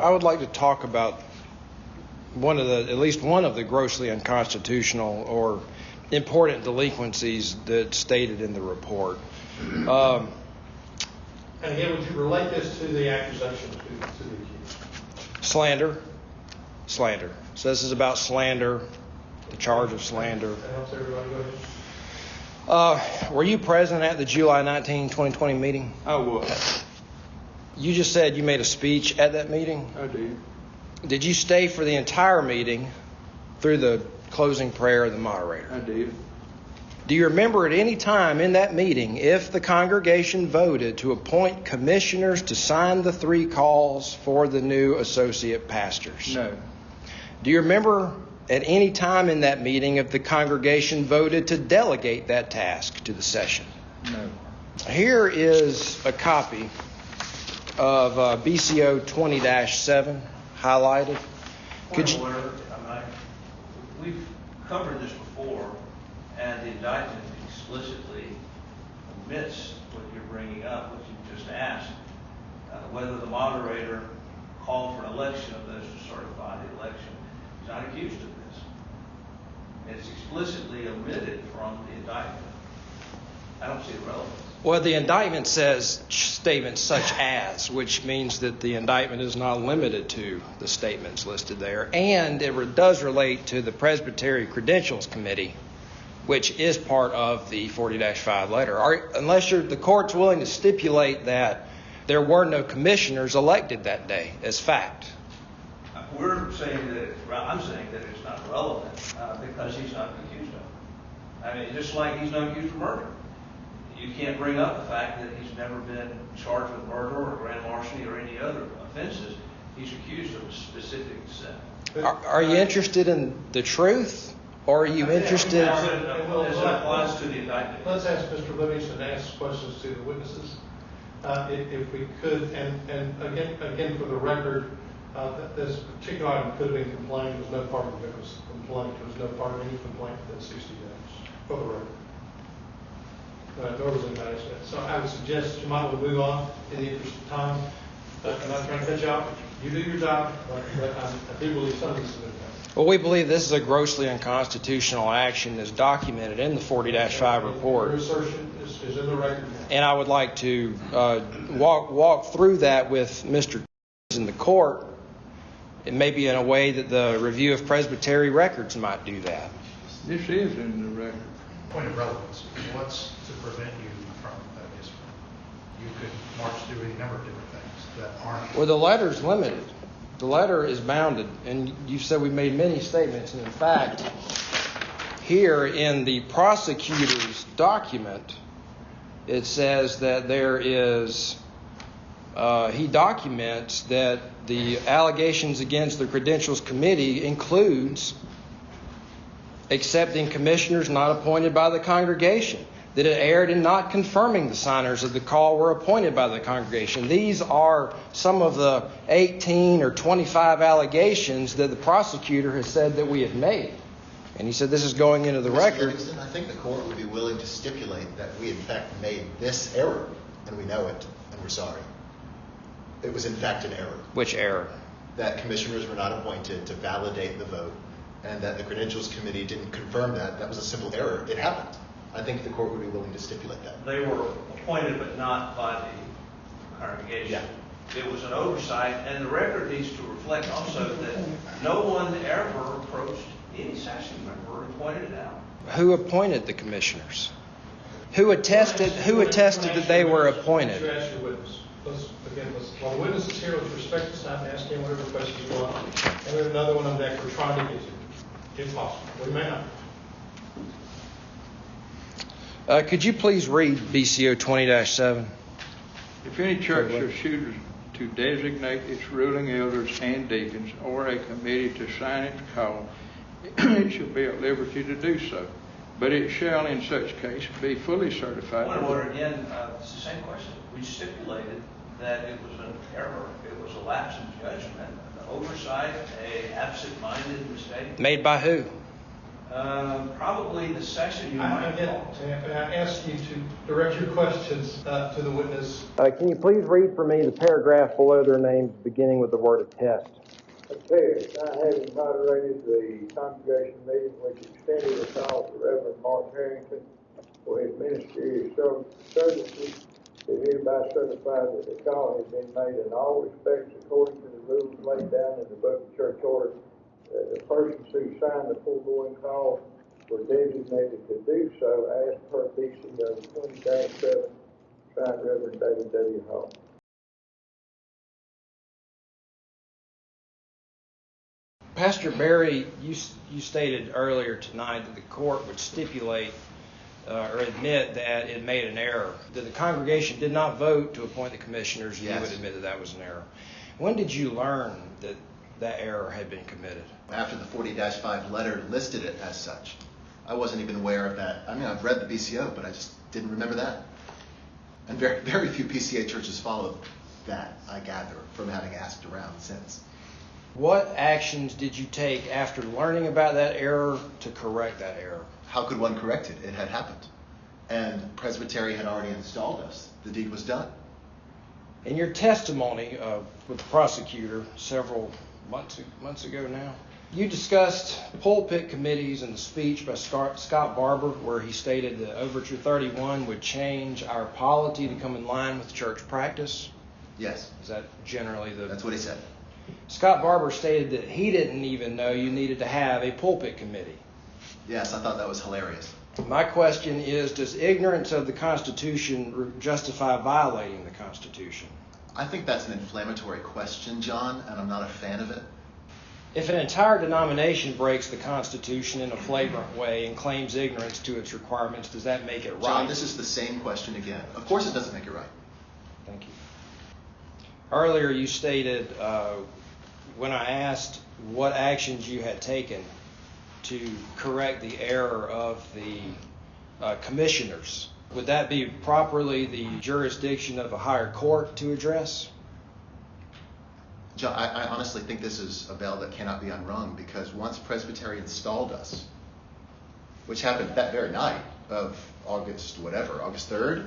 I would like to talk about at least one of the grossly unconstitutional or important delinquencies that's stated in the report. And again, would you relate this to the accusation to the accused? Slander. So this is about slander, the charge of slander. That helps everybody. Go ahead. Were you present at the July 19, 2020 meeting? I was. You just said you made a speech at that meeting? I did. Did you stay for the entire meeting through the closing prayer of the moderator? I did. Do you remember at any time in that meeting if the congregation voted to appoint commissioners to sign the 3 calls for the new associate pastors? No. Do you remember at any time in that meeting if the congregation voted to delegate that task to the session? No. Here is a copy of BCO 20-7 highlighted. We've covered this before, and the indictment explicitly omits what you're bringing up, what you just asked, whether the moderator called for an election of those to certify the election. He's not accused of this. It's explicitly omitted from the indictment. I don't see the relevance. Well, the indictment says statements such as, which means that the indictment is not limited to the statements listed there. And it does relate to the Presbyterian Credentials Committee, which is part of the 40-5 letter. Unless the court's willing to stipulate that there were no commissioners elected that day as fact. I'm saying that it's not relevant because he's not accused of it. I mean, just like he's not accused of murder. You can't bring up the fact that he's never been charged with murder or grand larceny or any other offenses. He's accused of a specific sin. Are you interested in the truth, or are you interested? As it applies to the indictment. Let's ask Mr. Livingston to ask questions to the witnesses, if we could. And again, for the record, this particular item could have been complained. It was no part of the complaint. It was no part of any complaint within 60 days. For the record. Nor was anybody said. So I would suggest that you might want to move on in the interest of time. I'm not trying to cut you off. You do your job, but I do believe something's to move on. Well, we believe this is a grossly unconstitutional action that's documented in the 40-5 report. Your assertion is in the record. And I would like to walk through that with Mr. in the court. It may be in a way that the review of Presbyterian records might do that. This is in the record. Point of relevance. What's to prevent you from discipline? You could march through any number of different things that aren't. Well, the letter's limited. The letter is bounded. And you said we made many statements. And in fact, here in the prosecutor's document, it says that there is, he documents that the allegations against the Credentials Committee includes accepting commissioners not appointed by the congregation, that it erred in not confirming the signers of the call were appointed by the congregation. These are some of the 18 or 25 allegations that the prosecutor has said that we have made. And he said this is going into the record. Livingston, I think the court would be willing to stipulate that we in fact made this error, and we know it, and we're sorry. It was in fact an error. Which error? That commissioners were not appointed to validate the vote, and that the Credentials Committee didn't confirm that. That was a simple error. It happened. I think the court would be willing to stipulate that. They were appointed but not by the congregation. Yeah. It was an oversight, and the record needs to reflect also that no one ever approached any session member and pointed it out. Who appointed the commissioners? Who attested that they were appointed? You ask your witness. While the witness is here, let's respect his time and ask him whatever questions you want. And there's another one on deck we're trying to get to, if possible. We may not. Could you please read BCO 20-7? If any church shall choose to designate its ruling elders and deacons or a committee to sign its call, it shall be at liberty to do so. But it shall, in such case, be fully certified. Point of order again, it's the same question. We stipulated that it was an error. It was a lapse in judgment, an oversight, an absent-minded mistake. Made by who? Probably the session you might call. May I ask you to direct your questions to the witness? Can you please read for me the paragraph below their names beginning with the word attest? Attest, I having moderated the congregation meeting which extended a call to Reverend Mark Harrington for his ministerial services, is hereby certified that the call has been made in all respects according to the rules laid down in the Book of Church Order. The persons who signed the foregoing call were designated to do so as per BCO 20-7, signed Reverend David W. Hall. Pastor Barry, you stated earlier tonight that the court would stipulate or admit that it made an error. That the congregation did not vote to appoint the commissioners, and you would admit that that was an error. When did you learn that that error had been committed? After the 40-5 letter listed it as such. I wasn't even aware of that. I mean, I've read the BCO, but I just didn't remember that. And very, very few PCA churches followed that, I gather, from having asked around since. What actions did you take after learning about that error to correct that error? How could one correct it? It had happened. And Presbyterian had already installed us. The deed was done. In your testimony with the prosecutor several months ago now, you discussed pulpit committees and the speech by Scott Barber where he stated that Overture 31 would change our polity to come in line with church practice. Yes. Is that generally the... That's what he said. Scott Barber stated that he didn't even know you needed to have a pulpit committee. Yes, I thought that was hilarious. My question is, does ignorance of the Constitution justify violating the Constitution? I think that's an inflammatory question, John, and I'm not a fan of it. If an entire denomination breaks the Constitution in a flagrant way and claims ignorance to its requirements, does that make it right? John, this is the same question again. Of course it doesn't make it right. Thank you. Earlier you stated, when I asked what actions you had taken to correct the error of the commissioners, would that be properly the jurisdiction of a higher court to address? John, I honestly think this is a bell that cannot be unrung because once Presbyterian installed us, which happened that very night of August 3rd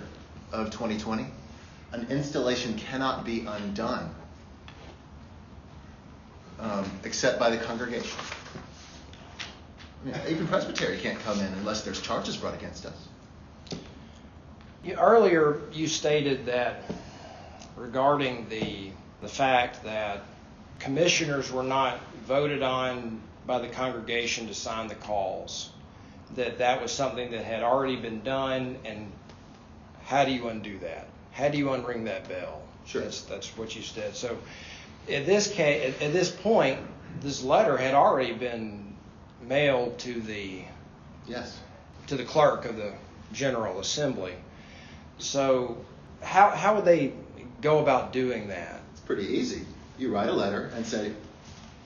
of 2020, an installation cannot be undone except by the congregation. I mean, even Presbyterian can't come in unless there's charges brought against us. Earlier you stated that regarding the fact that commissioners were not voted on by the congregation to sign the calls, that was something that had already been done, and how do you undo that? How do you unring that bell? Sure. That's what you said. So at this point, this letter had already been mailed to the clerk of the General Assembly. So how would they go about doing that? It's pretty easy. You write a letter and say,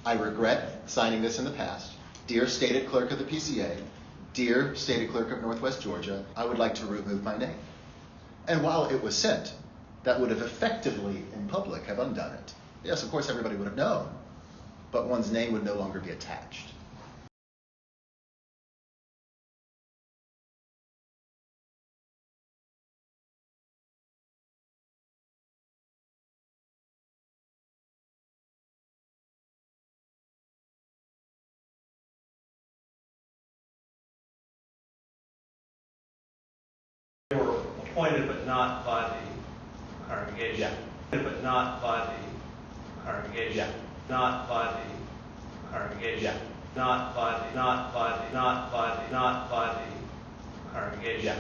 I regret signing this in the past. Dear stated clerk of the PCA, dear stated clerk of Northwest Georgia, I would like to remove my name. And while it was sent, that would have effectively, in public, have undone it. Yes, of course, everybody would have known, but one's name would no longer be attached. They were appointed but not by the congregation. Yeah. But not by the congregation. Yeah. Not by the congregation. Yeah. Not by the congregation. Yeah.